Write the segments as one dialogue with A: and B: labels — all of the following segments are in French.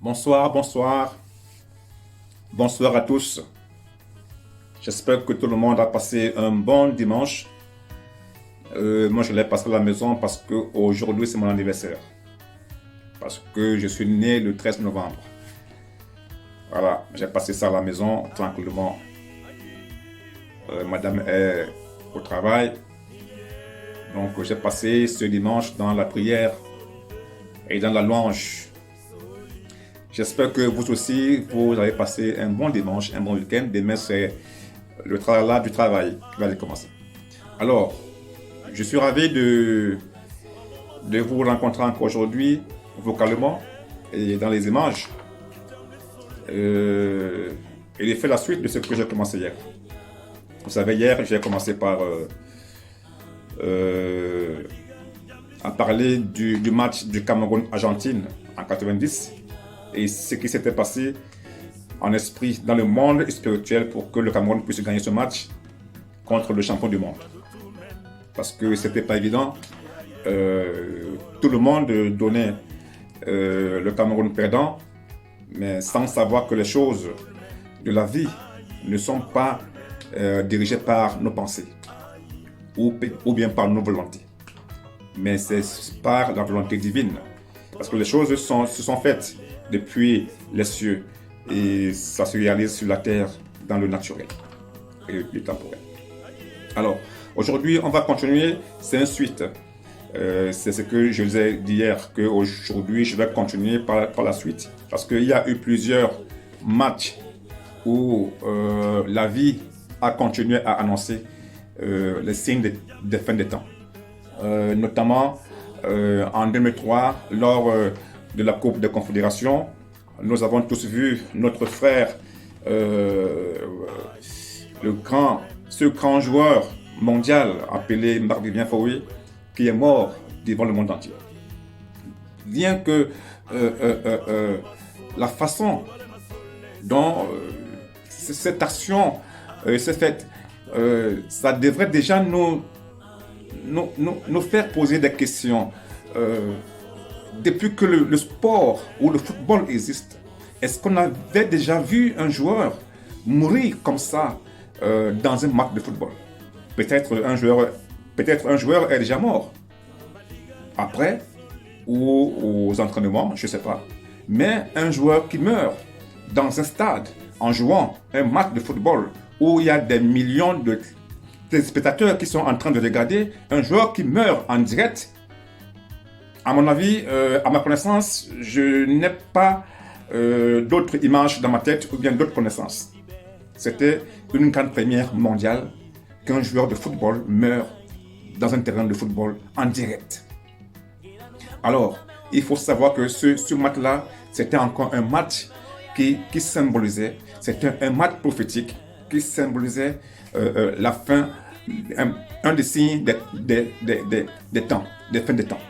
A: Bonsoir, bonsoir, bonsoir à tous. J'espère que tout le monde a passé un bon dimanche. Moi, je l'ai passé à la maison parce que aujourd'hui c'est mon anniversaire. Parce que je suis né le 13 novembre. Voilà, j'ai passé ça à la maison tranquillement. Madame est au travail. Donc, j'ai passé ce dimanche dans la prière et dans la louange. J'espère que vous aussi, vous avez passé un bon dimanche, un bon week-end. Demain, c'est le tralala du travail qui va commencer. Alors, je suis ravi de vous rencontrer encore aujourd'hui, vocalement et dans les images. Et de faire la suite de ce que j'ai commencé hier. Vous savez, hier, j'ai commencé par à parler du match du Cameroun-Argentine en 90 et ce qui s'était passé en esprit dans le monde spirituel pour que le Cameroun puisse gagner ce match contre le champion du monde. Parce que c'était pas évident. Tout le monde donnait le Cameroun perdant, mais sans savoir que les choses de la vie ne sont pas dirigées par nos pensées ou bien par nos volontés. Mais c'est par la volonté divine. Parce que les choses se sont faites depuis les cieux et ça se réalise sur la terre dans le naturel et le temporel. Alors, aujourd'hui, on va continuer, c'est une suite. C'est ce que je vous ai dit hier, qu'aujourd'hui, je vais continuer par la suite. Parce qu'il y a eu plusieurs matchs où la vie a continué à annoncer les signes de fin des temps. Notamment en 2003, lors de la Coupe des Confédérations, nous avons tous vu notre frère, ce grand joueur mondial appelé Marc-Vivien Foé, qui est mort devant le monde entier. Bien que la façon dont cette action s'est faite, ça devrait déjà nous faire poser des questions. Depuis que le sport ou le football existe, est-ce qu'on avait déjà vu un joueur mourir comme ça dans un match de football? Peut-être un joueur est déjà mort après ou aux entraînements, je ne sais pas. Mais un joueur qui meurt dans un stade en jouant un match de football où il y a des millions de spectateurs qui sont en train de regarder, un joueur qui meurt en direct, à mon avis, à ma connaissance, je n'ai pas d'autres images dans ma tête ou bien d'autres connaissances. C'était une grande première mondiale qu'un joueur de football meurt dans un terrain de football en direct. Alors, il faut savoir que ce match-là, c'était encore un match qui symbolisait, c'était un match prophétique qui symbolisait la fin, un des signes des temps, des fins des temps.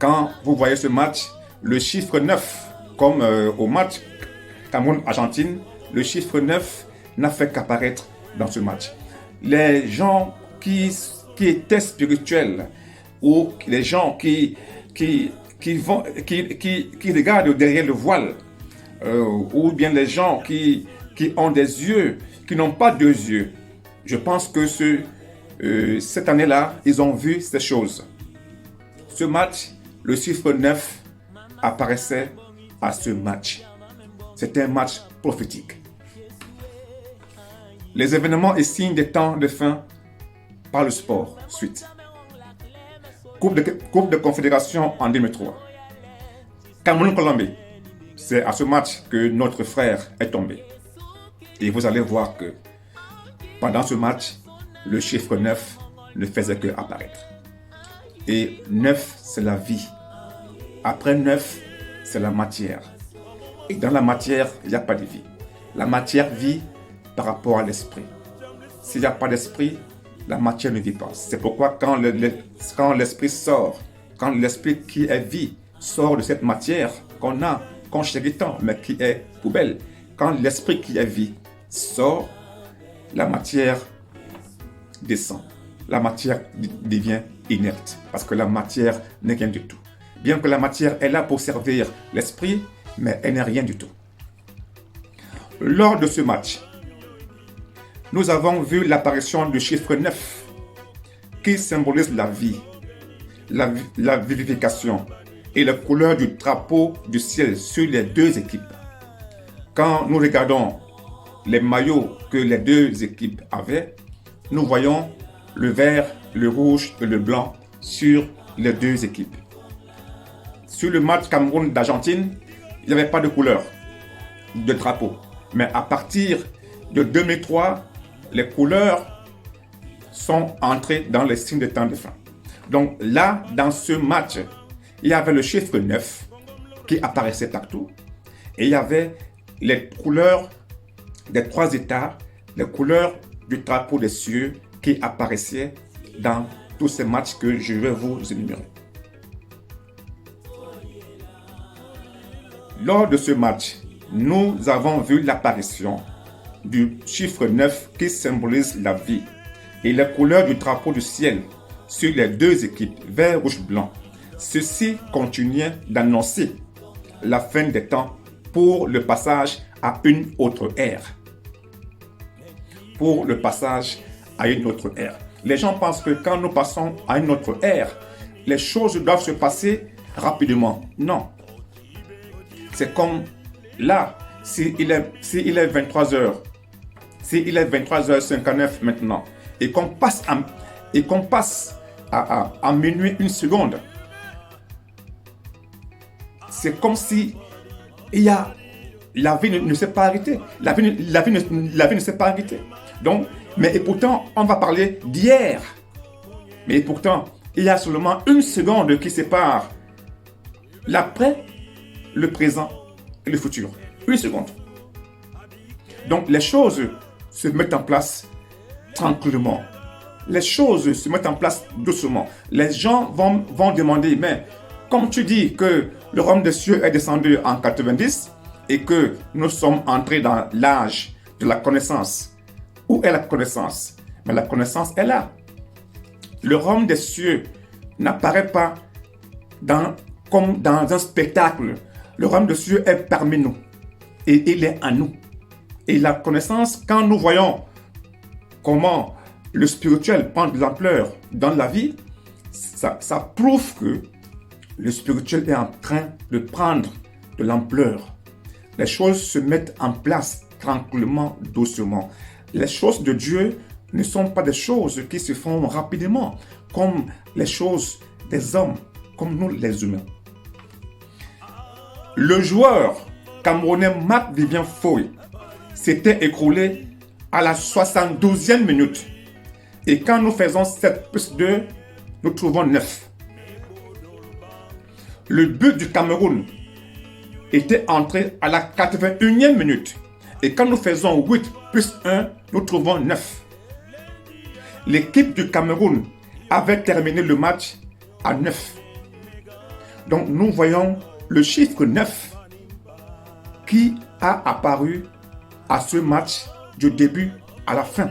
A: Quand vous voyez ce match, le chiffre 9, comme au match Cameroun-Argentine, le chiffre 9 n'a fait qu'apparaître dans ce match. Les gens qui étaient spirituels ou les gens qui regardent derrière le voile ou bien les gens qui ont des yeux, qui n'ont pas deux yeux, je pense que cette année-là, ils ont vu ces choses. Ce match, le chiffre 9 apparaissait à ce match. C'était un match prophétique. Les événements et signes des temps de fin par le sport. Suite. Coupe de Confédération en 2003. Cameroun-Colombie. C'est à ce match que notre frère est tombé. Et vous allez voir que pendant ce match, le chiffre 9 ne faisait que apparaître. Et 9, c'est la vie. Après 9, c'est la matière. Et dans la matière, il n'y a pas de vie. La matière vit par rapport à l'esprit. S'il n'y a pas d'esprit, la matière ne vit pas. C'est pourquoi quand l'esprit sort, quand l'esprit qui est vie sort de cette matière qu'on chérit tant, mais qui est poubelle, quand l'esprit qui est vie sort, la matière descend. La matière devient inerte, parce que la matière n'est rien du tout. bien que la matière est là pour servir l'esprit, mais elle n'est rien du tout. Lors de ce match, nous avons vu l'apparition du chiffre 9 qui symbolise la vie, la vivification et la couleur du drapeau du ciel sur les deux équipes. Quand nous regardons les maillots que les deux équipes avaient, nous voyons le vert, le rouge et le blanc sur les deux équipes. Sur le match Cameroun d'Argentine, il n'y avait pas de couleur de drapeau. Mais à partir de 2003, les couleurs sont entrées dans les signes de temps de fin. Donc là, dans ce match, il y avait le chiffre 9 qui apparaissait partout. Et il y avait les couleurs des trois États, les couleurs du drapeau des cieux qui apparaissaient dans tous ces matchs que je vais vous énumérer. Lors de ce match, nous avons vu l'apparition du chiffre 9 qui symbolise la vie et les couleurs du drapeau du ciel sur les deux équipes, vert, rouge, blanc. Ceci continuait d'annoncer la fin des temps pour le passage à une autre ère. Pour le passage à une autre ère. Les gens pensent que quand nous passons à une autre ère, les choses doivent se passer rapidement. Non. C'est comme là, s'il est 23h, s'il est 23h59 maintenant, et qu'on passe à minuit une seconde, c'est comme si la vie ne s'est pas arrêtée. La vie ne s'est pas arrêtée. Donc, et pourtant, on va parler d'hier. Mais pourtant, il y a seulement une seconde qui sépare l'après, le présent et le futur. Une seconde. Donc, les choses se mettent en place tranquillement. Les choses se mettent en place doucement. Les gens vont demander, mais comme tu dis que le royaume des cieux est descendu en 90 et que nous sommes entrés dans l'âge de la connaissance. Où est la connaissance? Mais la connaissance est là. Le royaume des cieux n'apparaît pas comme dans un spectacle. Le royaume des cieux est parmi nous et il est en nous. Et la connaissance, quand nous voyons comment le spirituel prend de l'ampleur dans la vie, ça prouve que le spirituel est en train de prendre de l'ampleur. Les choses se mettent en place tranquillement, doucement. Les choses de Dieu ne sont pas des choses qui se font rapidement, comme les choses des hommes, comme nous les humains. Le joueur camerounais Marc-Vivien Foy s'était écroulé à la 72e minute. Et quand nous faisons 7 plus 2, nous trouvons 9. Le but du Cameroun était entré à la 81e minute. Et quand nous faisons 8 plus 1, nous trouvons 9. L'équipe du Cameroun avait terminé le match à 9. Donc nous voyons le chiffre 9 qui a apparu à ce match du début à la fin.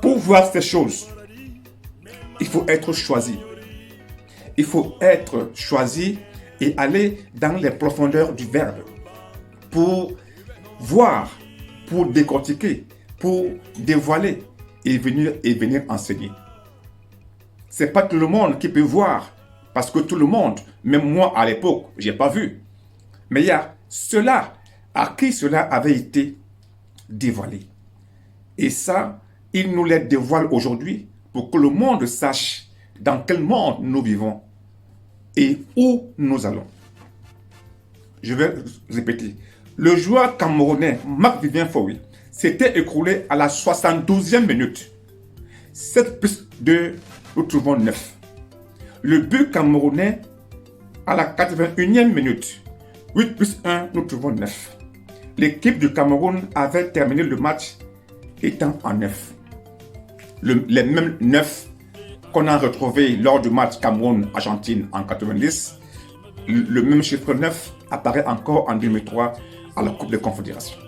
A: Pour voir ces choses, il faut être choisi. Il faut être choisi et aller dans les profondeurs du verbe pour voir, pour décortiquer, pour dévoiler et venir enseigner. Ce n'est pas tout le monde qui peut voir, parce que tout le monde, même moi à l'époque, je n'ai pas vu. Mais il y a ceux-là à qui cela avait été dévoilé. Et ça, il nous les dévoile aujourd'hui pour que le monde sache dans quel monde nous vivons et où nous allons. Je vais répéter. Le joueur camerounais Marc-Vivien Foy s'était écroulé à la 72e minute. 7 plus 2, nous trouvons 9. Le but camerounais à la 81e minute. 8 plus 1, nous trouvons 9. L'équipe du Cameroun avait terminé le match étant en 9. Les mêmes 9 qu'on a retrouvés lors du match Cameroun-Argentine en 90. Le même chiffre 9 apparaît encore en 2003 à la Coupe des Confédérations.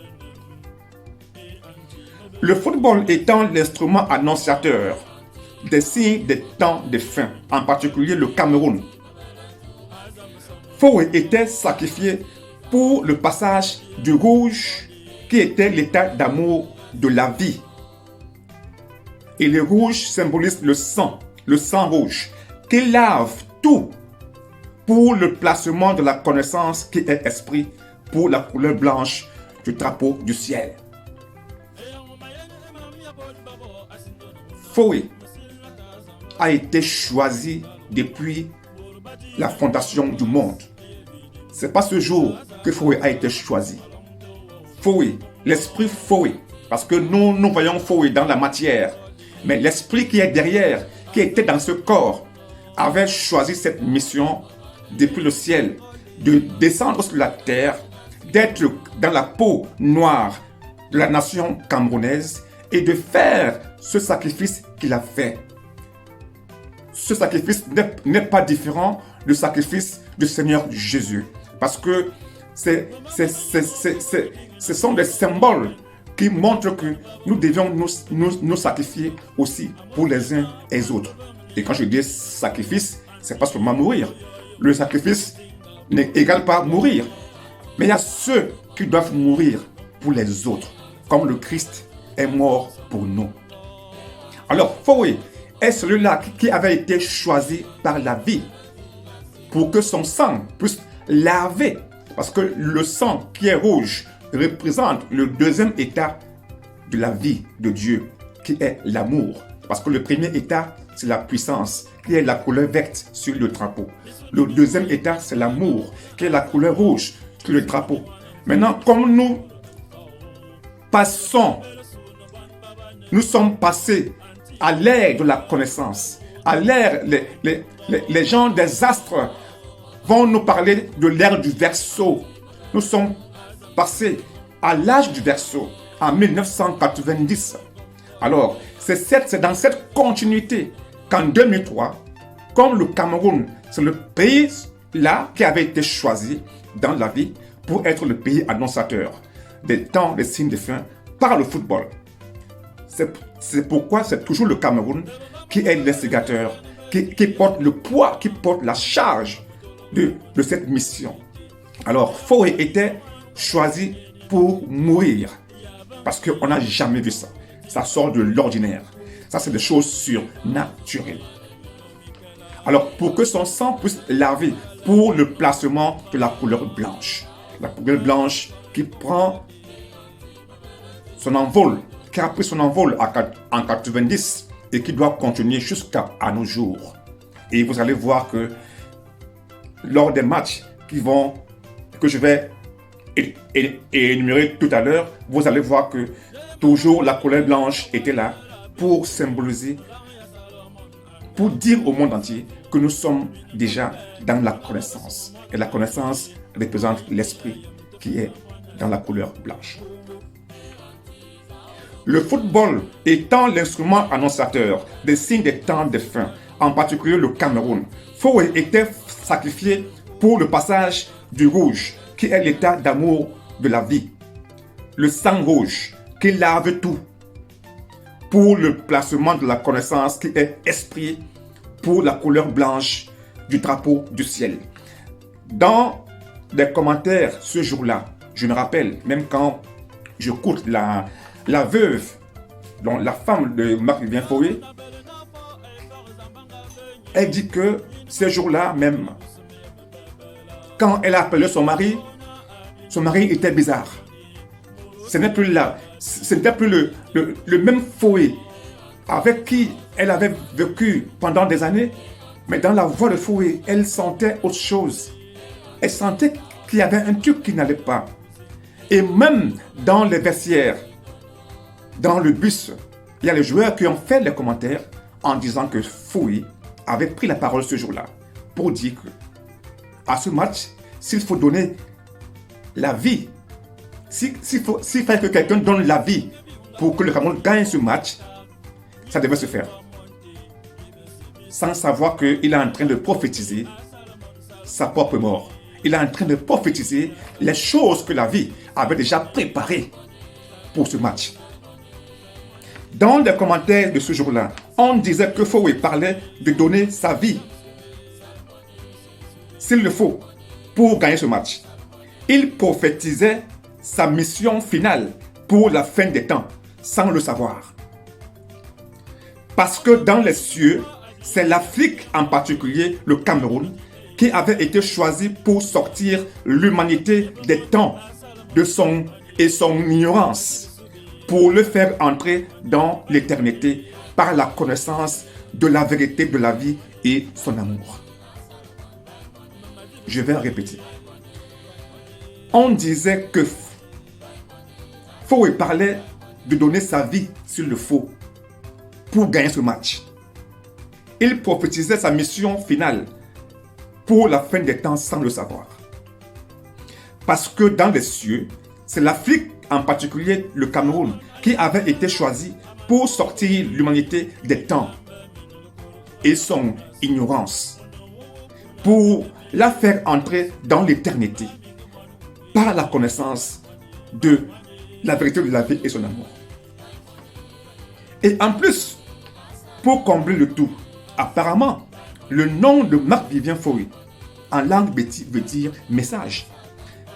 A: Le football étant l'instrument annonciateur des signes des temps de fin, en particulier le Cameroun, Foué était sacrifié pour le passage du rouge qui était l'état d'amour de la vie. Et le rouge symbolise le sang rouge, qui lave tout pour le placement de la connaissance qui est esprit, pour la couleur blanche du drapeau du ciel. Foué a été choisi depuis la fondation du monde. C'est pas ce jour que Foué a été choisi. Foué, l'esprit Foué, parce que nous voyons Foué dans la matière, mais l'esprit qui est derrière, qui était dans ce corps, avait choisi cette mission depuis le ciel, de descendre sur la terre, d'être dans la peau noire de la nation camerounaise et de faire ce sacrifice qu'il a fait. Ce sacrifice n'est pas différent du sacrifice du Seigneur Jésus, parce que ce sont des symboles qui montrent que nous devions nous sacrifier aussi pour les uns et les autres. Et quand je dis sacrifice, c'est pas seulement mourir. Le sacrifice n'égale pas mourir. Mais il y a ceux qui doivent mourir pour les autres, comme le Christ est mort pour nous. Alors, Foué est celui-là qui avait été choisi par la vie pour que son sang puisse laver. Parce que le sang qui est rouge représente le deuxième état de la vie de Dieu, qui est l'amour. Parce que le premier état, c'est la puissance, qui est la couleur verte sur le drapeau. Le deuxième état, c'est l'amour, qui est la couleur rouge sur le drapeau. Maintenant, comme nous sommes passés à l'ère de la connaissance, à l'ère, les gens des astres vont nous parler de l'ère du Verseau. Nous sommes passés à l'âge du Verseau en 1990. Alors, c'est dans cette continuité qu'en 2003, comme le Cameroun, c'est le pays là qui avait été choisi dans la vie pour être le pays annonciateur des temps des signes de fin par le football. C'est pourquoi c'est toujours le Cameroun qui est l'instigateur, qui porte le poids, qui porte la charge de cette mission. Alors, Foué était choisi pour mourir, parce qu'on n'a jamais vu ça. Ça sort de l'ordinaire. Ça, c'est des choses surnaturelles. Alors, pour que son sang puisse laver, pour le placement de la couleur blanche. La couleur blanche qui prend son envol, qui a pris son envol en 90 et qui doit continuer jusqu'à nos jours. Et vous allez voir que lors des matchs que je vais énumérer tout à l'heure, vous allez voir que toujours la couleur blanche était là pour symboliser, pour dire au monde entier que nous sommes déjà dans la connaissance. Et la connaissance représente l'esprit qui est dans la couleur blanche. Le football étant l'instrument annonciateur des signes des temps de fin, en particulier le Cameroun, Foué était sacrifié pour le passage du rouge, qui est l'état d'amour de la vie. Le sang rouge, qui lave tout, pour le placement de la connaissance, qui est esprit, pour la couleur blanche du drapeau du ciel. Dans les commentaires ce jour-là, je me rappelle, même quand je cours la veuve, donc la femme de Marc-Vivien Foué, elle dit que ce jour-là même, quand elle a appelé son mari était bizarre. Ce n'était plus le même Foué avec qui elle avait vécu pendant des années, mais dans la voix de Foué, elle sentait autre chose. Elle sentait qu'il y avait un truc qui n'allait pas. Et même dans les vestiaires, dans le bus, il y a les joueurs qui ont fait les commentaires en disant que Foué avait pris la parole ce jour-là pour dire que à ce match, s'il faut donner la vie, s'il fallait que quelqu'un donne la vie pour que le Cameroun gagne ce match, ça devait se faire. Sans savoir qu'il est en train de prophétiser sa propre mort. Il est en train de prophétiser les choses que la vie avait déjà préparées pour ce match. Dans les commentaires de ce jour-là, on disait que Foué parlait de donner sa vie. s'il le faut, pour gagner ce match. Il prophétisait sa mission finale pour la fin des temps, sans le savoir. Parce que dans les cieux, c'est l'Afrique, en particulier le Cameroun, qui avait été choisi pour sortir l'humanité des temps de son ignorance, pour le faire entrer dans l'éternité par la connaissance de la vérité de la vie et son amour. Je vais répéter. On disait que Fowe parlait de donner sa vie s'il le faut pour gagner ce match. Il prophétisait sa mission finale pour la fin des temps sans le savoir. Parce que dans les cieux, c'est l'Afrique, en particulier le Cameroun, qui avait été choisi pour sortir l'humanité des temps et son ignorance, pour la faire entrer dans l'éternité par la connaissance de la vérité de la vie et son amour. Et en plus, pour combler le tout, apparemment, le nom de Marc-Vivien Fowe en langue béti veut dire message.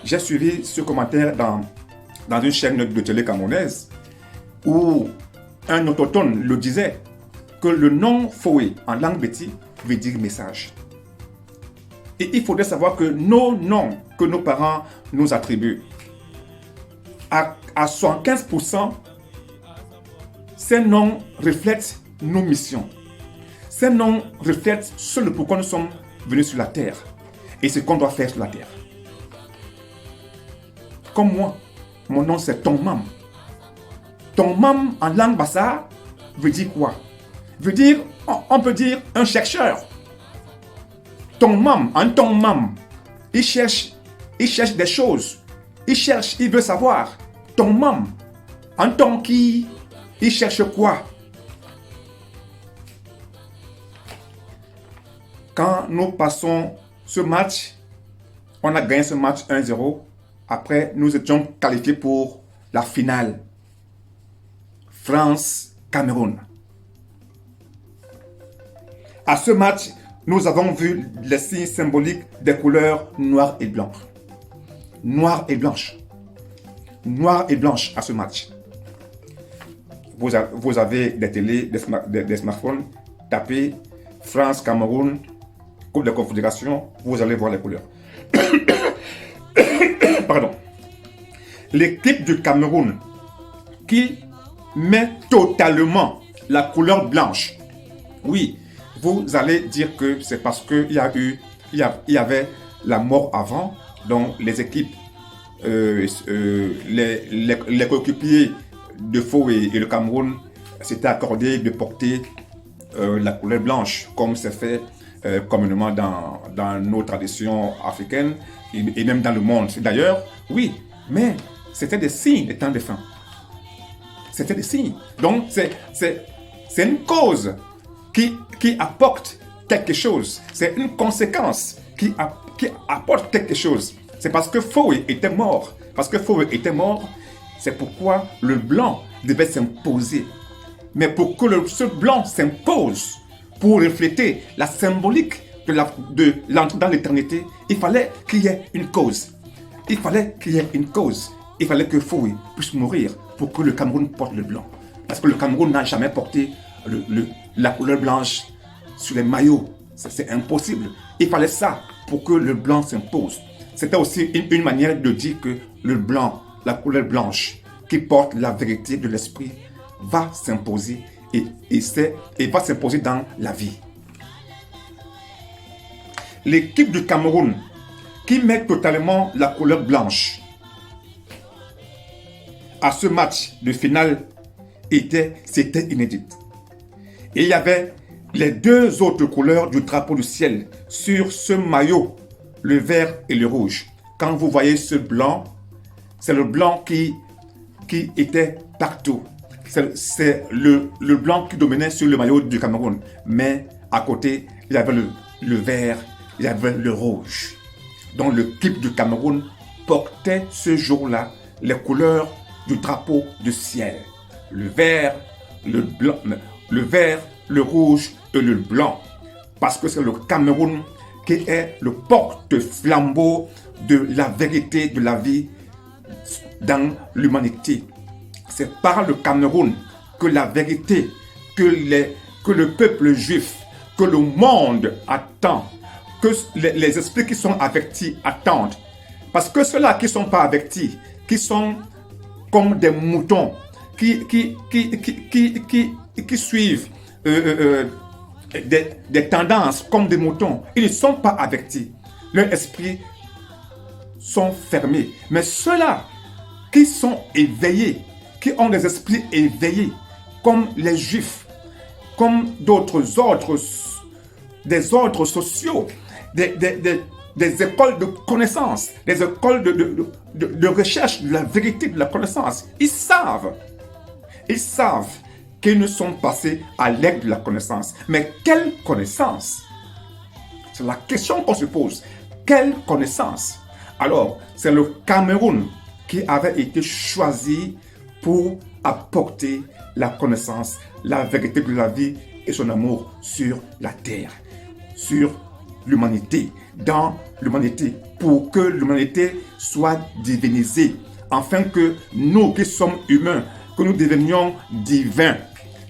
A: J'ai suivi ce commentaire dans une chaîne de télé camerounaise où un autochtone le disait que le nom Fowe en langue béti veut dire message. Et il faudrait savoir que nos noms que nos parents nous attribuent, à 75%, ces noms reflètent nos missions. Ces noms reflètent ce pourquoi nous sommes venus sur la terre et ce qu'on doit faire sur la terre. Comme moi, mon nom c'est Tongmam. Tongmam en langue bassa veut dire quoi? Veut dire, on peut dire un chercheur. Tongmam, un Tongmam, il cherche des choses. Il veut savoir. Tongmam, un Tonki, il cherche quoi? Quand nous passons ce match, on a gagné ce match 1-0. Après, nous étions qualifiés pour la finale. France-Cameroun. À ce match, nous avons vu les signes symboliques des couleurs noires et blanches. Noires et blanches. Noires et blanches à ce match. Vous avez des télés, des smartphones, tapez France-Cameroun, Coupe de Confédération, vous allez voir les couleurs. Pardon. L'équipe du Cameroun qui met totalement la couleur blanche. Oui, vous allez dire que c'est parce qu'il y avait la mort avant, donc les équipes, les coéquipiers de Fowe et le Cameroun s'étaient accordés de porter la couleur blanche, comme c'est fait communément dans nos traditions africaines et même dans le monde. D'ailleurs, oui, mais c'était des signes des temps de fin. C'était des signes. Donc, c'est une cause qui apporte quelque chose. C'est une conséquence qui apporte quelque chose. C'est parce que Fowe était mort. Parce que Fowe était mort, c'est pourquoi le blanc devait s'imposer. Mais pour que ce blanc s'impose, pour refléter la symbolique de l'entrée dans l'éternité, il fallait qu'il y ait une cause. Il fallait qu'il y ait une cause. Il fallait que Fowe puisse mourir pour que le Cameroun porte le blanc. Parce que le Cameroun n'a jamais porté la couleur blanche sur les maillots. C'est impossible. Il fallait ça pour que le blanc s'impose. C'était aussi une manière de dire que le blanc, la couleur blanche, qui porte la vérité de l'esprit, va s'imposer et va s'imposer dans la vie. L'équipe du Cameroun qui met totalement la couleur blanche à ce match de finale, c'était inédit. Et il y avait les deux autres couleurs du drapeau du ciel sur ce maillot, le vert et le rouge. Quand vous voyez ce blanc, c'est le blanc qui était partout. C'est le blanc qui dominait sur le maillot du Cameroun. Mais à côté, il y avait le vert, il y avait le rouge. Donc l'équipe du Cameroun portait ce jour-là les couleurs du drapeau du ciel. Le vert, le blanc, le vert, le rouge et le blanc. Parce que c'est le Cameroun qui est le porte-flambeau de la vérité de la vie dans l'humanité. C'est par le Cameroun que la vérité, que le peuple juif, que le monde attend, que les esprits qui sont avertis attendent. Parce que ceux-là qui ne sont pas avertis, qui sont comme des moutons, qui suivent des tendances comme des moutons, ils ne sont pas avertis. Leurs esprits sont fermés. Mais ceux-là qui sont éveillés, qui ont des esprits éveillés, comme les juifs, comme d'autres ordres, des ordres sociaux, des écoles de connaissance, des écoles de recherche de la vérité, de la connaissance. Ils savent qu'ils ne sont passés à l'aide de la connaissance. Mais quelle connaissance? C'est la question qu'on se pose. Quelle connaissance? Alors, c'est le Cameroun qui avait été choisi pour apporter la connaissance, la vérité de la vie et son amour sur la terre, sur l'humanité, dans l'humanité, pour que l'humanité soit divinisée, afin que nous qui sommes humains, que nous devenions divins.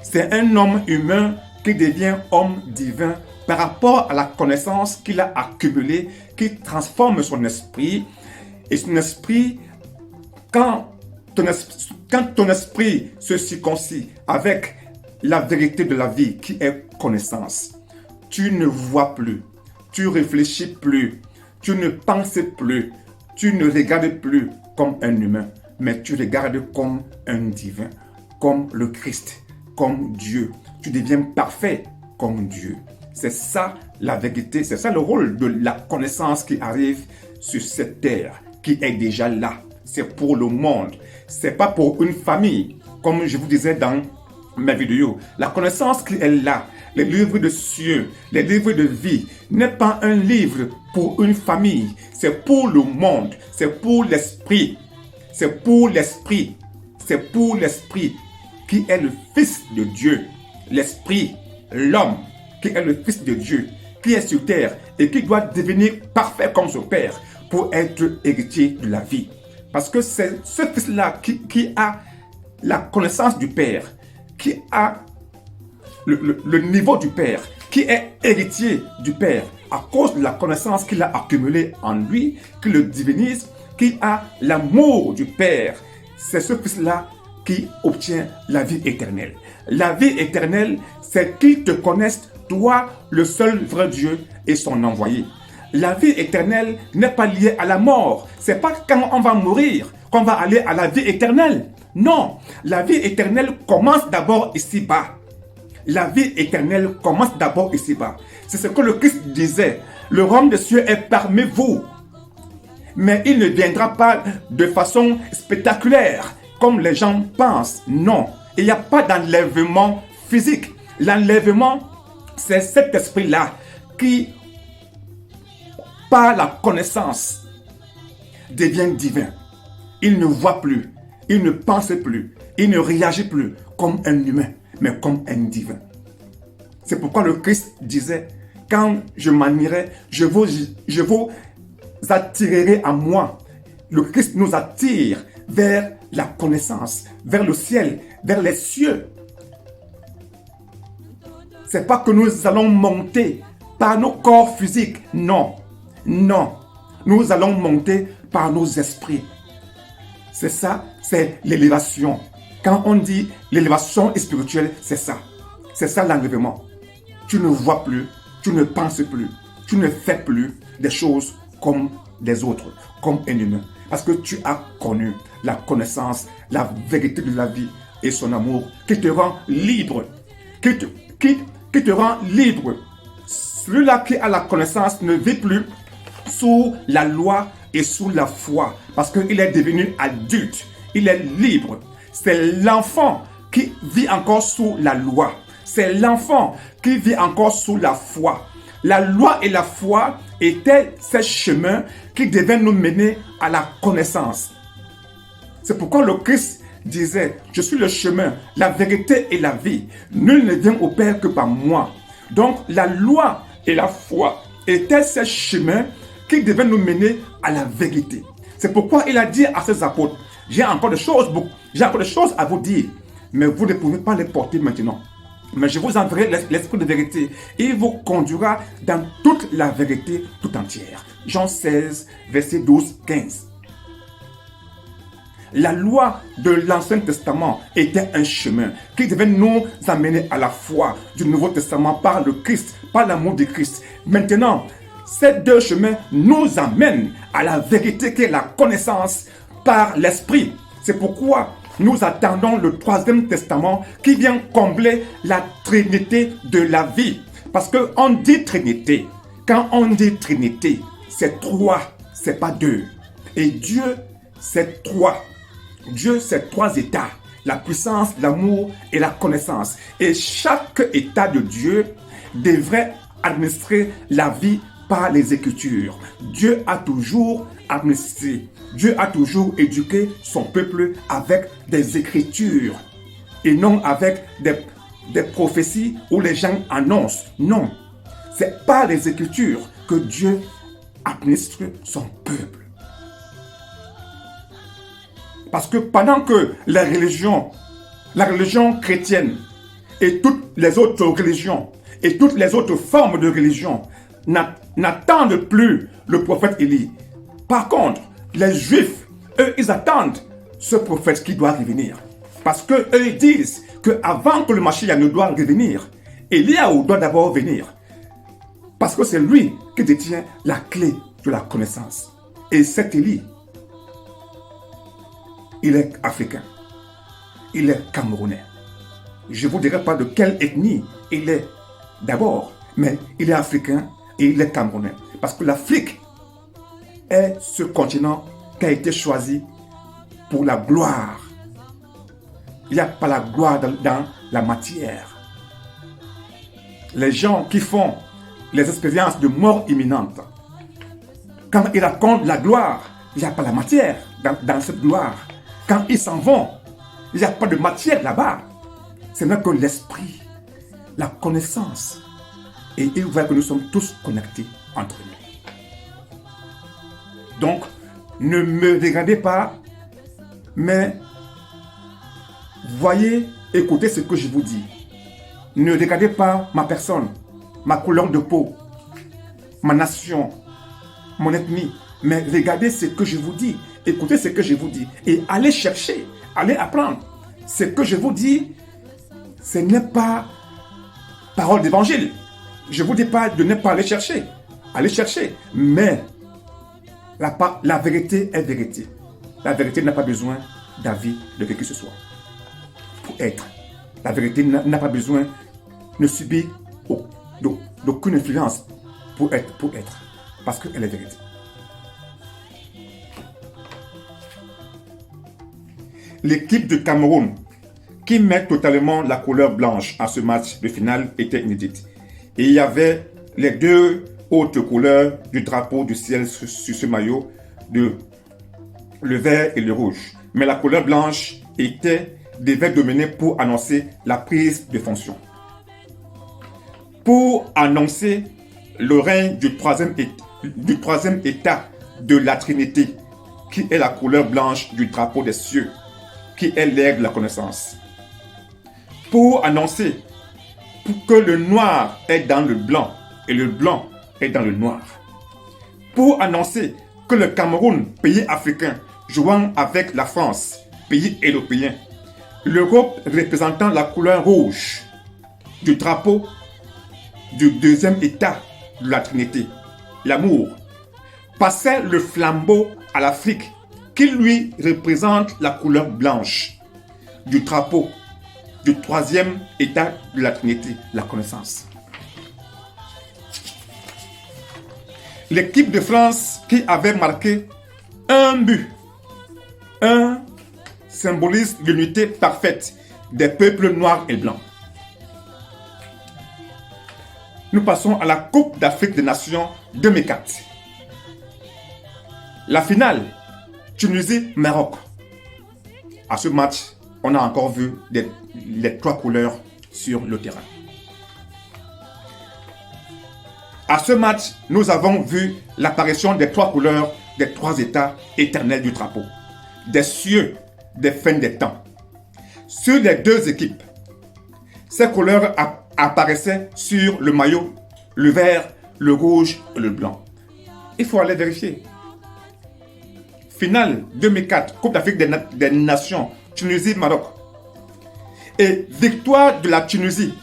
A: C'est un homme humain qui devient homme divin par rapport à la connaissance qu'il a accumulée, qui transforme son esprit. Et son esprit, quand ton esprit se circoncit avec la vérité de la vie qui est connaissance, tu ne vois plus, tu réfléchis plus, tu ne penses plus, tu ne regardes plus comme un humain, mais tu regardes comme un divin, comme le Christ, comme Dieu. Tu deviens parfait comme Dieu. C'est ça la vérité, c'est ça le rôle de la connaissance qui arrive sur cette terre, qui est déjà là. C'est pour le monde, c'est pas pour une famille, comme je vous disais dans mes vidéos. La connaissance qui est là, les livres de cieux, les livres de vie, n'est pas un livre pour une famille, c'est pour le monde, c'est pour l'esprit, c'est pour l'esprit, c'est pour l'esprit qui est le Fils de Dieu, l'esprit, l'homme qui est le Fils de Dieu, qui est sur terre et qui doit devenir parfait comme son Père pour être héritier de la vie. Parce que c'est ce Fils-là qui a la connaissance du Père, qui a le niveau du Père, qui est héritier du Père, à cause de la connaissance qu'il a accumulée en lui, qui le divinise, qui a l'amour du Père. C'est ce Fils-là qui obtient la vie éternelle. La vie éternelle, c'est qu'il te connaisse, toi, le seul vrai Dieu et son envoyé. La vie éternelle n'est pas liée à la mort. C'est pas quand on va mourir qu'on va aller à la vie éternelle. Non, la vie éternelle commence d'abord ici-bas. La vie éternelle commence d'abord ici-bas. C'est ce que le Christ disait. Le royaume des cieux est parmi vous. Mais il ne viendra pas de façon spectaculaire, comme les gens pensent. Non, il n'y a pas d'enlèvement physique. L'enlèvement, c'est cet esprit-là qui, par la connaissance, devient divin. Il ne voit plus, il ne pense plus, il ne réagit plus comme un humain, mais comme un divin. C'est pourquoi le Christ disait, quand je m'en irai, je vous attirerai à moi. Le Christ nous attire vers la connaissance, vers le ciel, vers les cieux. C'est pas que nous allons monter par nos corps physiques, non. Non, nous allons monter par nos esprits. C'est ça, c'est l'élévation. Quand on dit l'élévation spirituelle, c'est ça. C'est ça l'enlèvement. Tu ne vois plus, tu ne penses plus, tu ne fais plus des choses comme des autres, comme un humain. Parce que tu as connu la connaissance, la vérité de la vie et son amour qui te rend libre. Qui te rend libre. Celui-là qui a la connaissance ne vit plus sous la loi et sous la foi, parce qu'il est devenu adulte, il est libre. C'est l'enfant qui vit encore sous la loi. C'est l'enfant qui vit encore sous la foi. La loi et la foi étaient ces chemins qui devaient nous mener à la connaissance. C'est pourquoi le Christ disait, je suis le chemin, la vérité et la vie. Nul ne vient au Père que par moi. Donc la loi et la foi étaient ces chemins qui devaient nous mener à la vérité. C'est pourquoi il a dit à ses apôtres, j'ai encore des choses à vous dire, mais vous ne pouvez pas les porter maintenant. Mais je vous enverrai l'esprit de vérité et il vous conduira dans toute la vérité tout entière. Jean 16, verset 12-15. La loi de l'Ancien Testament était un chemin qui devait nous amener à la foi du Nouveau Testament par le Christ, par l'amour de Christ. Maintenant, ces deux chemins nous amènent à la vérité qui est la connaissance par l'Esprit. C'est pourquoi nous attendons le troisième testament qui vient combler la trinité de la vie. Parce qu'on dit trinité. Quand on dit trinité, c'est trois, c'est pas deux. Et Dieu, c'est trois. Dieu, c'est trois états. La puissance, l'amour et la connaissance. Et chaque état de Dieu devrait administrer la vie par les Écritures. Dieu a toujours administré. Dieu a toujours éduqué son peuple avec des Écritures et non avec des prophéties où les gens annoncent. Non, c'est par les Écritures que Dieu administre son peuple. Parce que pendant que la religion chrétienne et toutes les autres religions et toutes les autres formes de religion n'attendent plus le prophète Élie. Par contre, les Juifs, eux, ils attendent ce prophète qui doit revenir. Parce qu'eux, ils disent qu'avant que le Mashiach ne doit revenir, Éliaou doit d'abord venir. Parce que c'est lui qui détient la clé de la connaissance. Et cet Élie, il est africain. Il est camerounais. Je ne vous dirai pas de quelle ethnie il est d'abord, mais il est africain et il est camerounais. Parce que l'Afrique est ce continent qui a été choisi pour la gloire. Il n'y a pas la gloire dans la matière. Les gens qui font les expériences de mort imminente, quand ils racontent la gloire, il n'y a pas la matière dans cette gloire. Quand ils s'en vont, il n'y a pas de matière là-bas. Ce n'est que l'esprit, la connaissance. Et il voit que nous sommes tous connectés entre nous. Donc, ne me regardez pas, mais voyez, écoutez ce que je vous dis. Ne regardez pas ma personne, ma couleur de peau, ma nation, mon ethnie, mais regardez ce que je vous dis. Écoutez ce que je vous dis et allez chercher, allez apprendre. Ce que je vous dis, ce n'est pas parole d'évangile. Je ne vous dis pas de ne pas aller chercher. Allez chercher. Mais la vérité est vérité. La vérité n'a pas besoin d'avis de qui que ce soit pour être. La vérité n'a pas besoin, ne subit d'aucune influence pour être. Parce qu'elle est vérité. L'équipe de Cameroun, qui met totalement la couleur blanche à ce match de finale, était inédite. Et il y avait les deux autres couleurs du drapeau du ciel sur ce maillot, le vert et le rouge. Mais la couleur blanche devait dominer pour annoncer la prise de fonction. Pour annoncer le règne du troisième état de la Trinité, qui est la couleur blanche du drapeau des cieux, qui est l'air de la connaissance. Pour annoncer que le noir est dans le blanc et le blanc est dans le noir. Pour annoncer que le Cameroun, pays africain, jouant avec la France, pays européen, l'Europe représentant la couleur rouge du drapeau du deuxième état de la Trinité, l'amour, passait le flambeau à l'Afrique, qui lui représente la couleur blanche du drapeau du troisième état de la Trinité, la connaissance. L'équipe de France qui avait marqué un but, symbolise l'unité parfaite des peuples noirs et blancs. Nous passons à la Coupe d'Afrique des Nations 2004. La finale, Tunisie-Maroc. À ce match, on a encore vu les trois couleurs sur le terrain. À ce match, nous avons vu l'apparition des 3 couleurs des 3 états éternels du drapeau, des cieux, des fins des temps. Sur les 2 équipes, ces couleurs apparaissaient sur le maillot, le vert, le rouge et le blanc. Il faut aller vérifier. Finale 2004, Coupe d'Afrique des Nations, Tunisie-Maroc. Et victoire de la Tunisie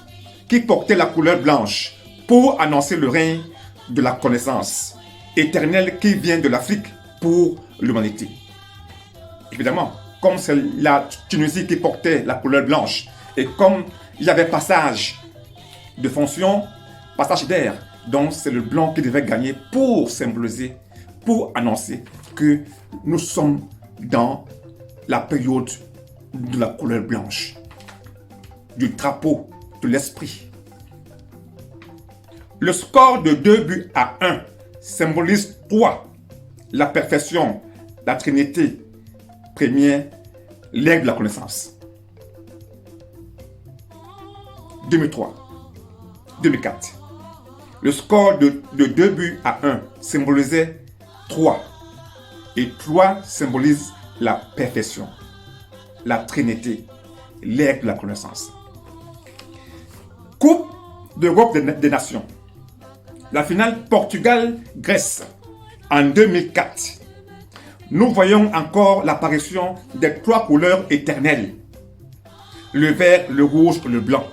A: qui portait la couleur blanche pour annoncer le règne de la connaissance éternelle qui vient de l'Afrique pour l'humanité. Évidemment, comme c'est la Tunisie qui portait la couleur blanche et comme il y avait passage de fonction, passage d'air, donc c'est le blanc qui devait gagner pour symboliser, pour annoncer que nous sommes dans la période de la couleur blanche, du drapeau de l'esprit. Le score de 2-1 symbolise 3, la perfection, la Trinité, première, l'ère de la connaissance. 2003, 2004. Le score de 2-1 symbolisait 3. Et 3 symbolise la perfection, la Trinité, l'ère de la connaissance. Coupe d'Europe des Nations. La finale Portugal-Grèce en 2004. Nous voyons encore l'apparition des 3 couleurs éternelles. Le vert, le rouge et le blanc.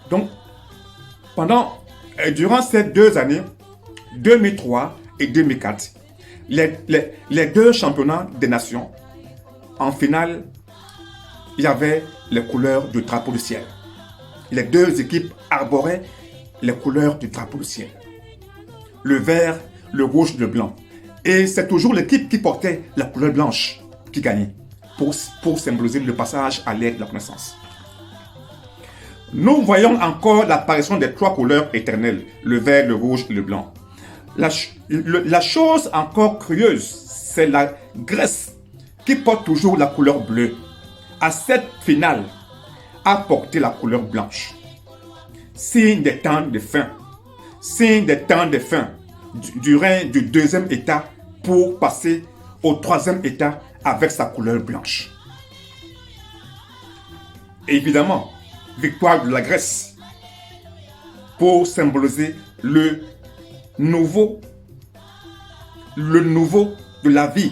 A: Donc, durant ces 2 années, 2003 et 2004, les 2 championnats des nations, en finale, il y avait les couleurs du drapeau du ciel. Les 2 équipes arboraient les couleurs du drapeau du ciel. Le vert, le rouge et le blanc. Et c'est toujours l'équipe qui portait la couleur blanche qui gagnait pour symboliser le passage à l'ère de la connaissance. Nous voyons encore l'apparition des 3 couleurs éternelles, le vert, le rouge et le blanc. La chose encore curieuse, c'est la Grèce qui porte toujours la couleur bleue. À cette finale, a porté la couleur blanche. Signe des temps de fin. Signe des temps de fin du règne du 2e état pour passer au 3e état avec sa couleur blanche. Et évidemment, victoire de la Grèce pour symboliser le nouveau de la vie,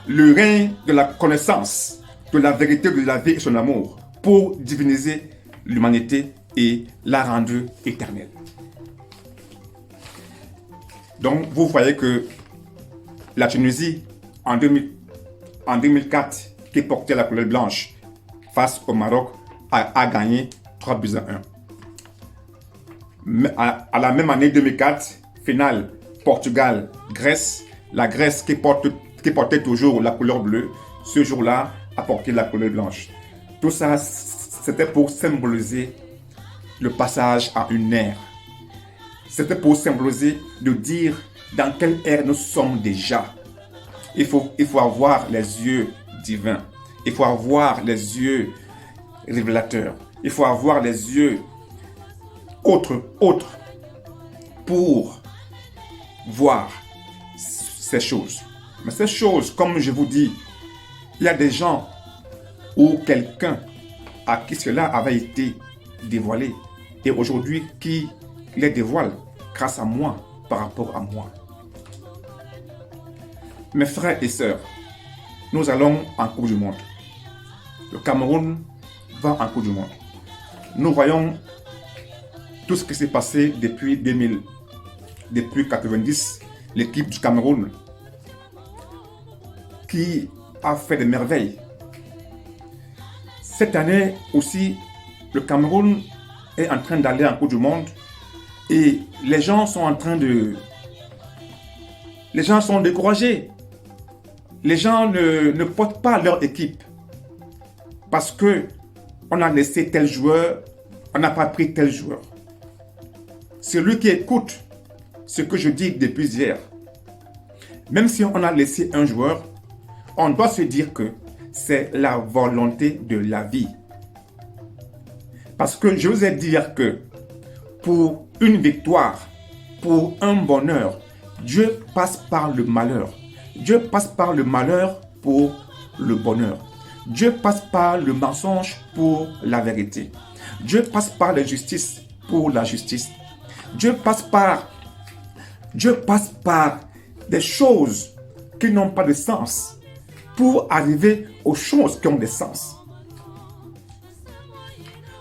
A: le règne de la connaissance, de la vérité de la vie et son amour, pour diviniser l'humanité et la rendre éternelle. Donc, vous voyez que la Tunisie, en 2004, qui portait la couleur blanche face au Maroc, a gagné 3-1. À la même année 2004, finale Portugal-Grèce, la Grèce qui portait toujours la couleur bleue, ce jour-là a porté la couleur blanche. Tout ça, c'était pour symboliser le passage à une ère. C'était pour symboliser, de dire dans quelle ère nous sommes déjà. Il faut avoir les yeux divins. Il faut avoir les yeux révélateurs. Il faut avoir les yeux autres pour voir ces choses. Mais ces choses, comme je vous dis, il y a des gens ou quelqu'un à qui cela avait été dévoilé et aujourd'hui qui les dévoile grâce à moi, par rapport à moi. Mes frères et sœurs, nous allons en Coupe du Monde. Le Cameroun va en Coupe du Monde. Nous voyons tout ce qui s'est passé depuis 2000, depuis 1990, l'équipe du Cameroun qui a fait des merveilles. Cette année aussi, le Cameroun est en train d'aller en Coupe du Monde et les gens sont découragés. Les gens ne portent pas leur équipe parce que on a laissé tel joueur, on n'a pas pris tel joueur. Celui qui écoute ce que je dis depuis hier, même si on a laissé un joueur, on doit se dire que c'est la volonté de la vie. Parce que je vous ai dit hier que pour une victoire pour un bonheur. Dieu passe par le malheur. Dieu passe par le malheur pour le bonheur. Dieu passe par le mensonge pour la vérité. Dieu passe par l'injustice pour la justice. Dieu passe par des choses qui n'ont pas de sens pour arriver aux choses qui ont des sens.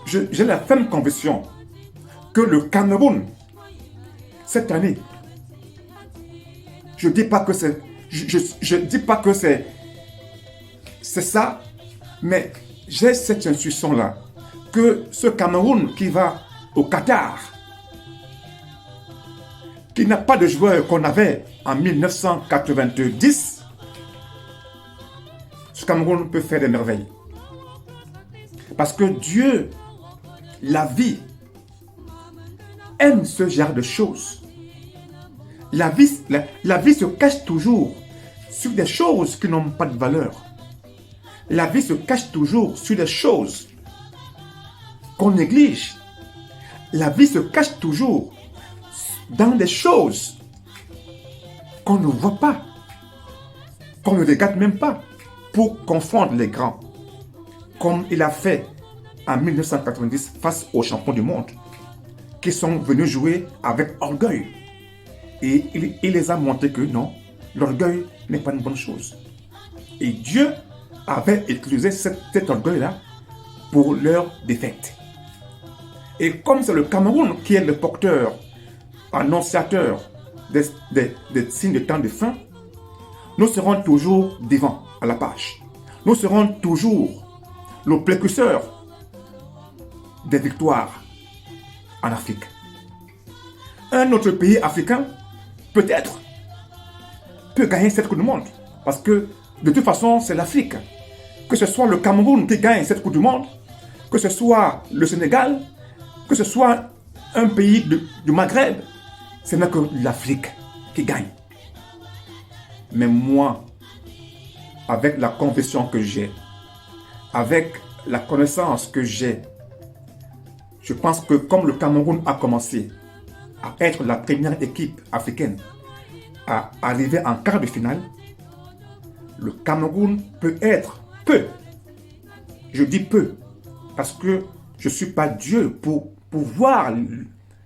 A: J'ai la ferme conviction que le Cameroun, cette année, je dis pas que c'est, je dis pas que c'est ça, mais j'ai cette intuition-là, que ce Cameroun qui va au Qatar, qui n'a pas de joueurs qu'on avait en 1990, ce Cameroun peut faire des merveilles. Parce que Dieu, la vie, aime ce genre de choses. La vie se cache toujours sur des choses qui n'ont pas de valeur. La vie se cache toujours sur des choses qu'on néglige. La vie se cache toujours dans des choses qu'on ne voit pas, qu'on ne regarde même pas, pour confondre les grands, comme il a fait en 1990 face aux champions du monde, qui sont venus jouer avec orgueil. Et il les a montré que non, l'orgueil n'est pas une bonne chose. Et Dieu avait utilisé cet orgueil-là pour leur défaite. Et comme c'est le Cameroun qui est le porteur, annonciateur des signes de temps de fin, nous serons toujours devant à la page. Nous serons toujours le précurseur des victoires en Afrique. Un autre pays africain, peut-être, peut gagner cette Coupe du Monde. Parce que, de toute façon, c'est l'Afrique. Que ce soit le Cameroun qui gagne cette Coupe du Monde, que ce soit le Sénégal, que ce soit un pays du Maghreb, ce n'est que l'Afrique qui gagne. Mais moi, avec la confession que j'ai, avec la connaissance que j'ai, je pense que comme le Cameroun a commencé à être la première équipe africaine à arriver en quart de finale, le Cameroun je dis peu, parce que je ne suis pas Dieu pour voir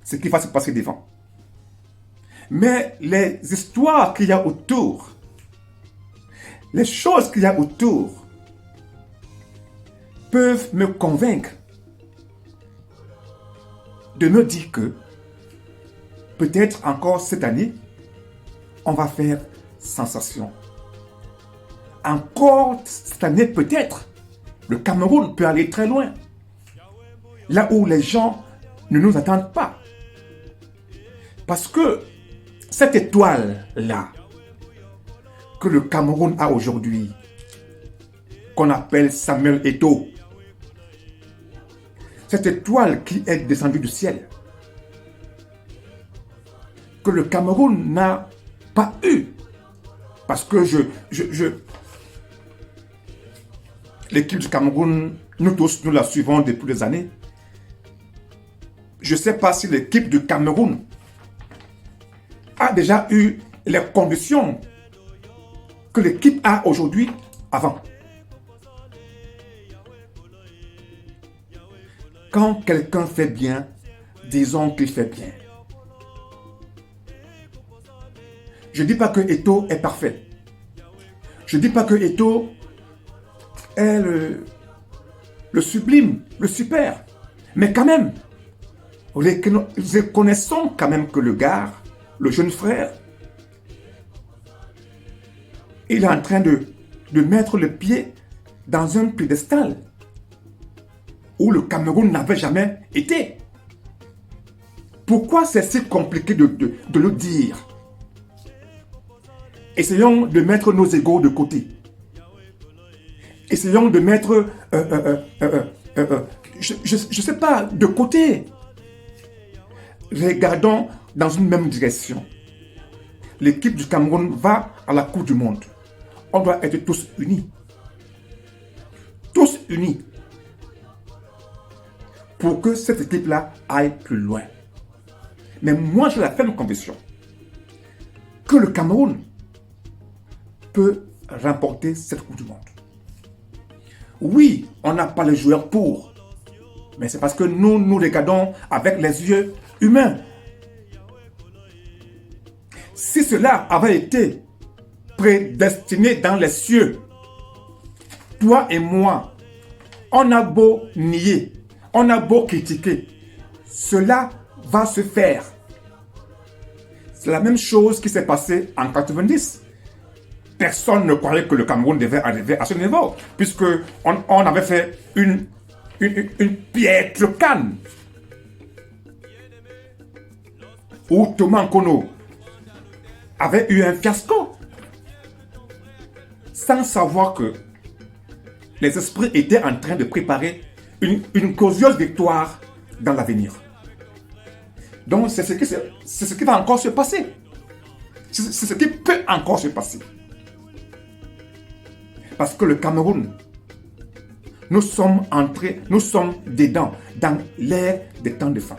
A: ce qui va se passer devant. Mais les histoires qu'il y a autour, les choses qu'il y a autour, peuvent me convaincre de me dire que peut-être encore cette année, on va faire sensation. Encore cette année, peut-être, le Cameroun peut aller très loin. Là où les gens ne nous attendent pas. Parce que cette étoile-là, que le Cameroun a aujourd'hui, qu'on appelle Samuel Eto'o, cette étoile qui est descendue du ciel, que le Cameroun n'a pas eu. Parce que l'équipe du Cameroun, nous tous, nous la suivons depuis des années. Je ne sais pas si l'équipe du Cameroun a déjà eu les conditions que l'équipe a aujourd'hui avant. Quand quelqu'un fait bien, disons qu'il fait bien. Je ne dis pas que Eto'o est parfait. Je ne dis pas que Eto'o est le sublime, le super. Mais quand même, reconnaissons quand même que le gars, le jeune frère, il est en train de mettre le pied dans un piédestal où le Cameroun n'avait jamais été. Pourquoi c'est si compliqué de le dire? Essayons de mettre nos égos de côté. Essayons de mettre, je ne sais pas, de côté. Regardons dans une même direction. L'équipe du Cameroun va à la Coupe du Monde. On doit être tous unis. Tous unis. Pour que cette équipe-là aille plus loin. Mais moi, j'ai la ferme conviction que le Cameroun peut remporter cette Coupe du Monde. Oui, on n'a pas les joueurs pour, mais c'est parce que nous regardons avec les yeux humains. Si cela avait été prédestiné dans les cieux, toi et moi, on a beau nier, on a beau critiquer, cela va se faire. C'est la même chose qui s'est passée en 90. Personne ne croyait que le Cameroun devait arriver à ce niveau, puisque on avait fait une piètre canne. Où Thomas Nkono avait eu un fiasco, sans savoir que les esprits étaient en train de préparer une glorieuse victoire dans l'avenir. Donc c'est ce qui va encore se passer. C'est ce qui peut encore se passer. Parce que le Cameroun, nous sommes dedans, dans l'ère des temps de fin.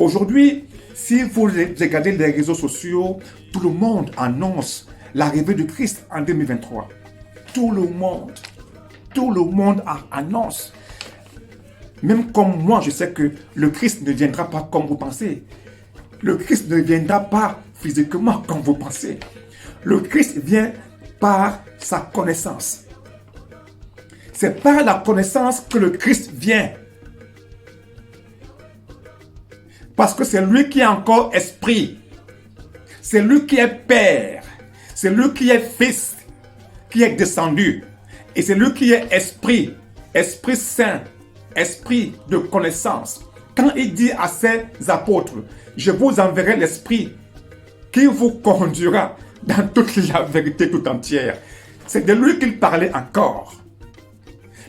A: Aujourd'hui, si vous regardez les réseaux sociaux, tout le monde annonce l'arrivée du Christ en 2023. Tout le monde annonce. Même comme moi, je sais que le Christ ne viendra pas comme vous pensez. Le Christ ne viendra pas physiquement comme vous pensez. Le Christ vient par sa connaissance. C'est par la connaissance que le Christ vient. Parce que c'est lui qui est encore esprit. C'est lui qui est Père. C'est lui qui est Fils, qui est descendu. Et c'est lui qui est Esprit. Esprit Saint. Esprit de connaissance. Quand il dit à ses apôtres, je vous enverrai l'Esprit qui vous conduira dans toute la vérité tout entière. C'est de lui qu'il parlait encore.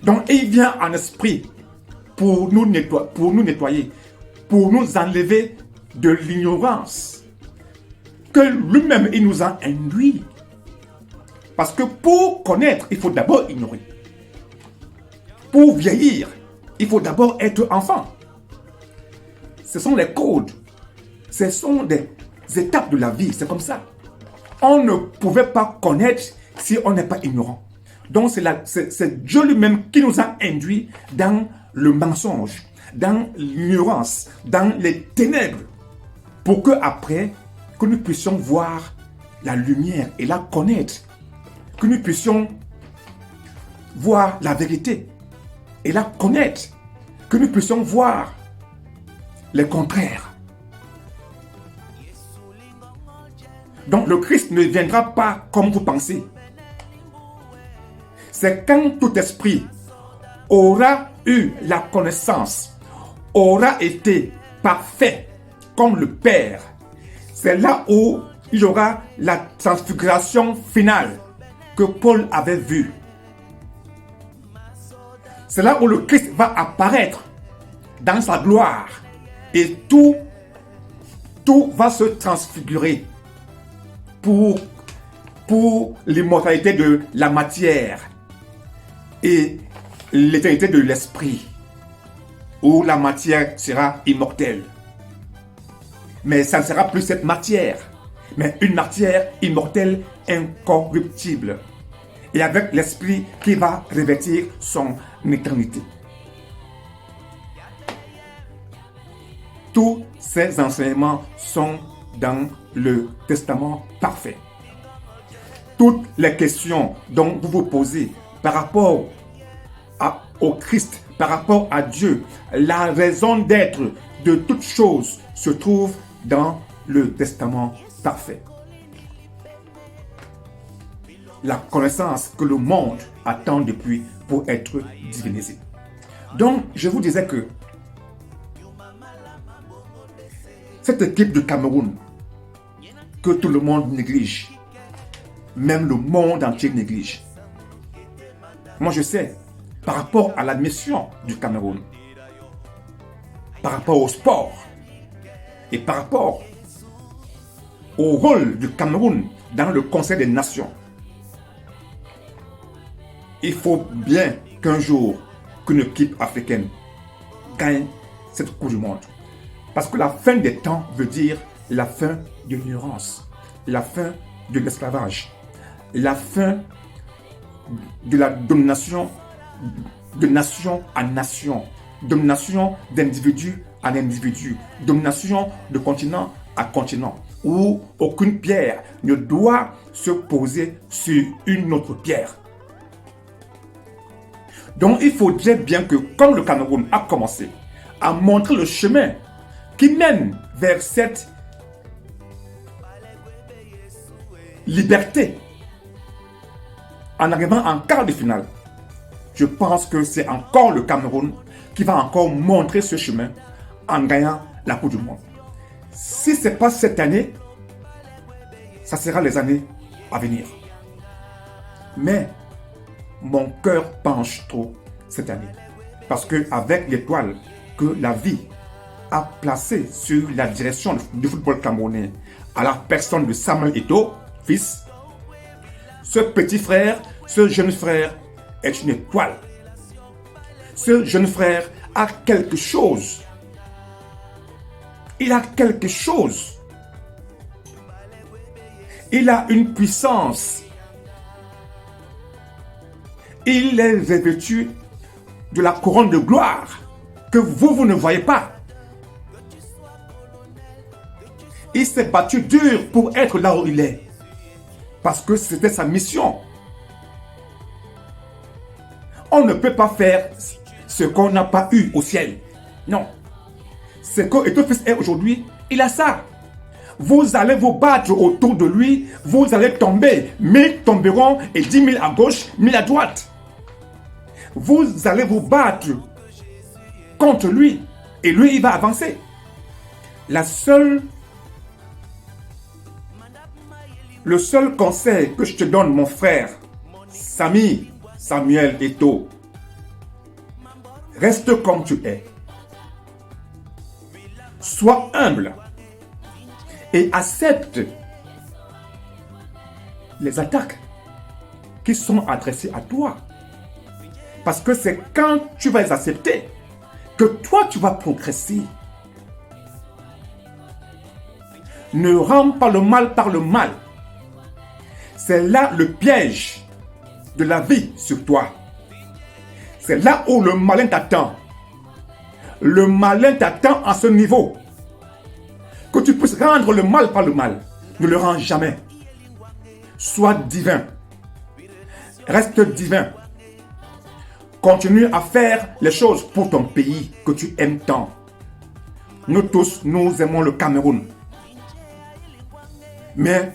A: Donc il vient en esprit pour nous nettoyer, pour nous enlever de l'ignorance que lui-même il nous a induit. Parce que pour connaître, il faut d'abord ignorer. Pour vieillir, il faut d'abord être enfant. Ce sont les codes. Ce sont des étapes de la vie. C'est comme ça. On ne pouvait pas connaître si on n'est pas ignorant. Donc c'est Dieu lui-même qui nous a induits dans le mensonge, dans l'ignorance, dans les ténèbres, pour que après, que nous puissions voir la lumière et la connaître, que nous puissions voir la vérité et la connaître, que nous puissions voir les contraires. Donc le Christ ne viendra pas comme vous pensez. C'est quand tout esprit aura eu la connaissance, aura été parfait comme le Père. C'est là où il y aura la transfiguration finale que Paul avait vue. C'est là où le Christ va apparaître dans sa gloire et tout va se transfigurer pour l'immortalité de la matière et l'éternité de l'esprit, où la matière sera immortelle. Mais ça ne sera plus cette matière, mais une matière immortelle, incorruptible, et avec l'esprit qui va revêtir son éternité. Tous ces enseignements sont dans le Testament parfait. Toutes les questions dont vous vous posez par rapport au Christ, par rapport à Dieu, la raison d'être de toutes choses se trouve dans le Testament parfait. La connaissance que le monde attend depuis pour être divinisé. Donc, je vous disais que cette équipe de Cameroun que tout le monde néglige, même le monde entier néglige. Moi, je sais, par rapport à la mission du Cameroun, par rapport au sport et par rapport au rôle du Cameroun dans le Conseil des Nations, il faut bien qu'un jour, qu'une équipe africaine gagne cette Coupe du Monde. Parce que la fin des temps veut dire la fin de l'ignorance, la fin de l'esclavage, la fin de la domination de nation à nation, domination d'individu à individu, domination de continent à continent, où aucune pierre ne doit se poser sur une autre pierre. Donc il faudrait bien que, comme le Cameroun a commencé à montrer le chemin qui mène vers cette liberté en arrivant en quart de finale, je pense que c'est encore le Cameroun qui va encore montrer ce chemin en gagnant la Coupe du Monde. Si ce n'est pas cette année, ça sera les années à venir. Mais mon cœur penche trop cette année. Parce qu'avec l'étoile que la vie a placée sur la direction du football camerounais, à la personne de Samuel Eto'o, fils, ce petit frère, ce jeune frère est une étoile. Ce jeune frère a quelque chose. Il a quelque chose. Il a une puissance. Il est revêtu de la couronne de gloire que vous ne voyez pas. Il s'est battu dur pour être là où il est. Parce que c'était sa mission. On ne peut pas faire ce qu'on n'a pas eu au ciel. Non. Ce que Eto'o fils est aujourd'hui, il a ça. Vous allez vous battre autour de lui, vous allez tomber. 1000 tomberont et 10 000 à gauche, 1000 à droite. Vous allez vous battre contre lui et lui, il va avancer. Le seul conseil que je te donne, mon frère, Samuel Eto'o, reste comme tu es. Sois humble et accepte les attaques qui sont adressées à toi. Parce que c'est quand tu vas les accepter que toi tu vas progresser. Ne rends pas le mal par le mal. C'est là le piège de la vie sur toi. C'est là où le malin t'attend. Le malin t'attend à ce niveau. Que tu puisses rendre le mal par le mal. Ne le rends jamais. Sois divin. Reste divin. Continue à faire les choses pour ton pays que tu aimes tant. Nous tous, nous aimons le Cameroun. Mais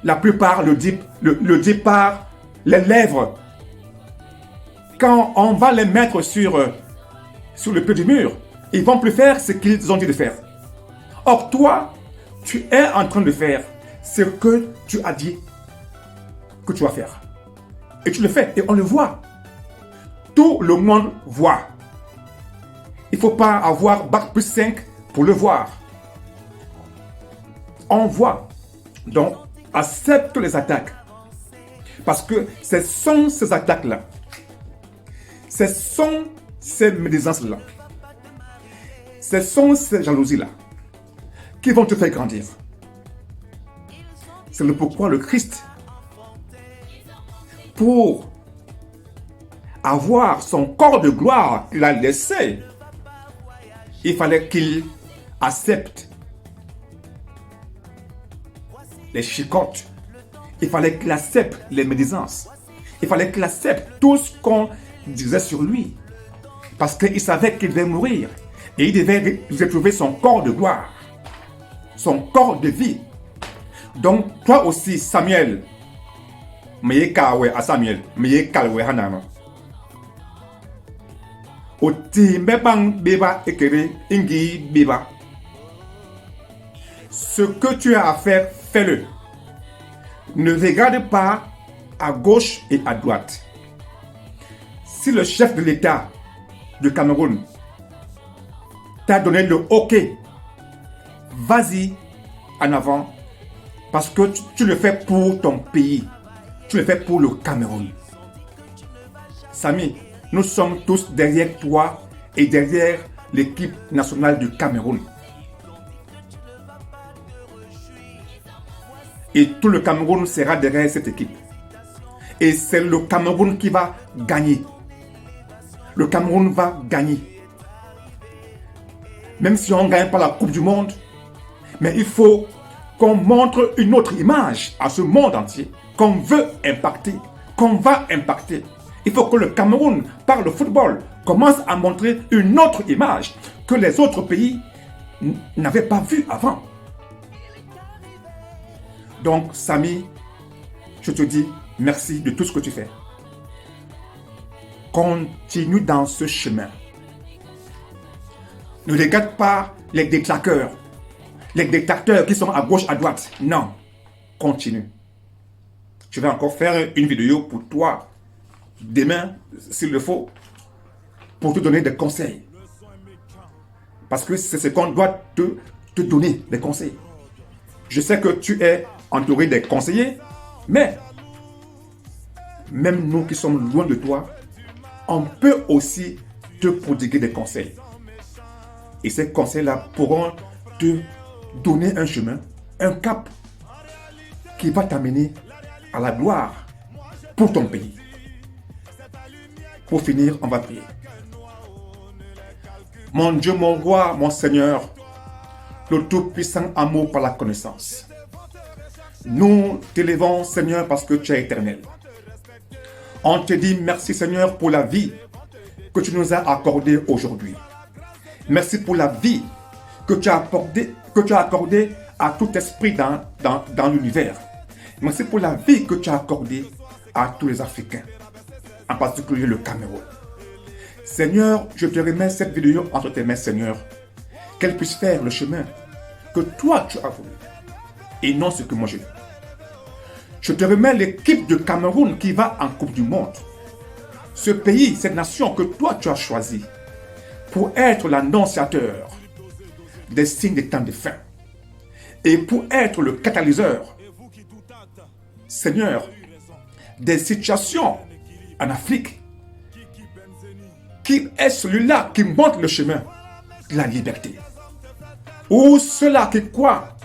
A: la plupart le disent par les lèvres. Quand on va les mettre sur le pied du mur, ils ne vont plus faire ce qu'ils ont dit de faire. Or, toi, tu es en train de faire ce que tu as dit que tu vas faire. Et tu le fais, et on le voit. Tout le monde voit. Il ne faut pas avoir Bac plus 5 pour le voir. On voit. Donc, accepte les attaques. Parce que ce sont ces attaques-là, ce sont ces médisances-là, ce sont ces jalousies-là qui vont te faire grandir. C'est le pourquoi le Christ, pour avoir son corps de gloire qu'il a laissé, il fallait qu'il accepte les chicottes. Il fallait qu'il accepte les médisances. Il fallait qu'il accepte tout ce qu'on disait sur lui. Parce qu'il savait qu'il devait mourir. Et il devait retrouver son corps de gloire. Son corps de vie. Donc, toi aussi, Samuel, meye kawe a Samuel, meye kalwe hanano. Oti mbebang beba ekere ingi beba. Ce que tu as à faire, fais-le. Ne regarde pas à gauche et à droite. Si le chef de l'État du Cameroun t'a donné le OK, vas-y en avant parce que tu le fais pour ton pays. Tu le fais pour le Cameroun. Samy, nous sommes tous derrière toi et derrière l'équipe nationale du Cameroun. Et tout le Cameroun sera derrière cette équipe. Et c'est le Cameroun qui va gagner. Le Cameroun va gagner. Même si on ne gagne pas la Coupe du Monde, mais il faut qu'on montre une autre image à ce monde entier, qu'on veut impacter, qu'on va impacter. Il faut que le Cameroun, par le football, commence à montrer une autre image que les autres pays n'avaient pas vue avant. Donc, Samy, je te dis merci de tout ce que tu fais. Continue dans ce chemin. Ne regarde pas les détraqueurs, les détracteurs qui sont à gauche, à droite. Non, continue. Je vais encore faire une vidéo pour toi, demain, s'il le faut, pour te donner des conseils. Parce que c'est ce qu'on doit te donner, des conseils. Je sais que tu es entouré des conseillers, mais même nous qui sommes loin de toi, on peut aussi te prodiguer des conseils. Et ces conseils-là pourront te donner un chemin, un cap qui va t'amener à la gloire pour ton pays. Pour finir, on va prier. Mon Dieu, mon roi, mon Seigneur, le Tout-Puissant amour par la connaissance. Nous t'élevons, Seigneur, parce que tu es éternel. On te dit merci, Seigneur, pour la vie que tu nous as accordée aujourd'hui. Merci pour la vie que tu as accordée à tout esprit dans l'univers. Merci pour la vie que tu as accordée à tous les Africains, en particulier le Cameroun. Seigneur, je te remets cette vidéo entre tes mains, Seigneur, qu'elle puisse faire le chemin que toi tu as voulu, et non ce que moi je veux. Je te remets l'équipe de Cameroun qui va en Coupe du Monde. Ce pays, cette nation que toi tu as choisi pour être l'annonciateur des signes des temps de fin et pour être le catalyseur, Seigneur, des situations en Afrique, qui est celui-là qui montre le chemin de la liberté. Ou ceux-là qui croient,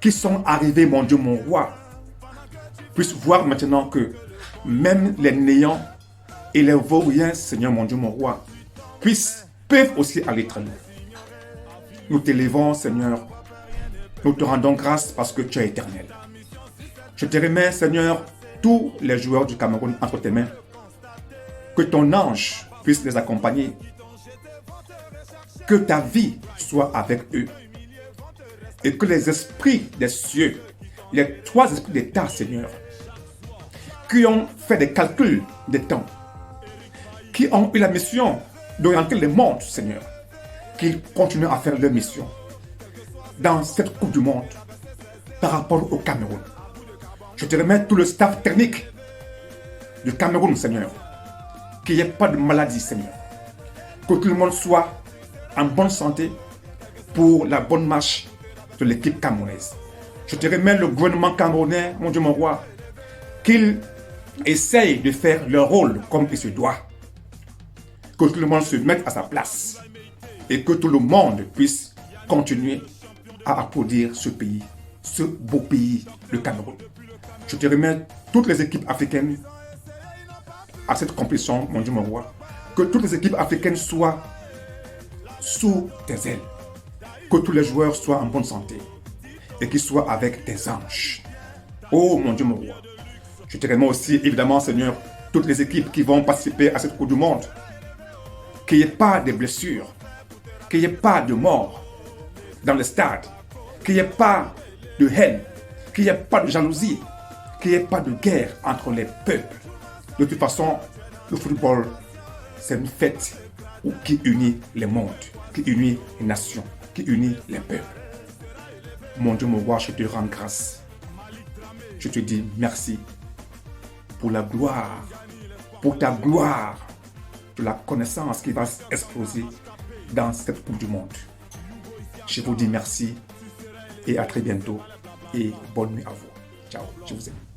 A: qui sont arrivés, mon Dieu, mon roi, puissent voir maintenant que même les néants et les vauriens, Seigneur, mon Dieu, mon roi, peuvent aussi aller très loin. Nous t'élevons, Seigneur. Nous te rendons grâce parce que tu es éternel. Je te remets, Seigneur, tous les joueurs du Cameroun entre tes mains. Que ton ange puisse les accompagner. Que ta vie soit avec eux. Et que les esprits des cieux, les trois esprits d'État, Seigneur, qui ont fait des calculs des temps, qui ont eu la mission d'orienter le monde, Seigneur, qu'ils continuent à faire leur mission dans cette Coupe du Monde par rapport au Cameroun. Je te remets tout le staff technique du Cameroun, Seigneur, qu'il n'y ait pas de maladie, Seigneur, que tout le monde soit en bonne santé pour la bonne marche de l'équipe camerounaise. Je te remets le gouvernement camerounais, mon Dieu, mon roi, qu'il essaye de faire leur rôle comme il se doit. Que tout le monde se mette à sa place et que tout le monde puisse continuer à applaudir ce pays, ce beau pays, le Cameroun. Je te remets toutes les équipes africaines à cette compétition, mon Dieu, mon roi. Que toutes les équipes africaines soient sous tes ailes. Que tous les joueurs soient en bonne santé et qu'ils soient avec tes anges. Oh mon Dieu, mon roi. Je te remets aussi, évidemment, Seigneur, toutes les équipes qui vont participer à cette Coupe du Monde. Qu'il n'y ait pas de blessures, qu'il n'y ait pas de morts dans le stade, qu'il n'y ait pas de haine, qu'il n'y ait pas de jalousie, qu'il n'y ait pas de guerre entre les peuples. De toute façon, le football, c'est une fête qui unit les mondes, qui unit les nations, qui unit les peuples. Mon Dieu, mon roi, je te rends grâce. Je te dis merci pour la gloire, pour ta gloire, de la connaissance qui va exploser dans cette Coupe du Monde. Je vous dis merci et à très bientôt et bonne nuit à vous. Ciao, je vous aime.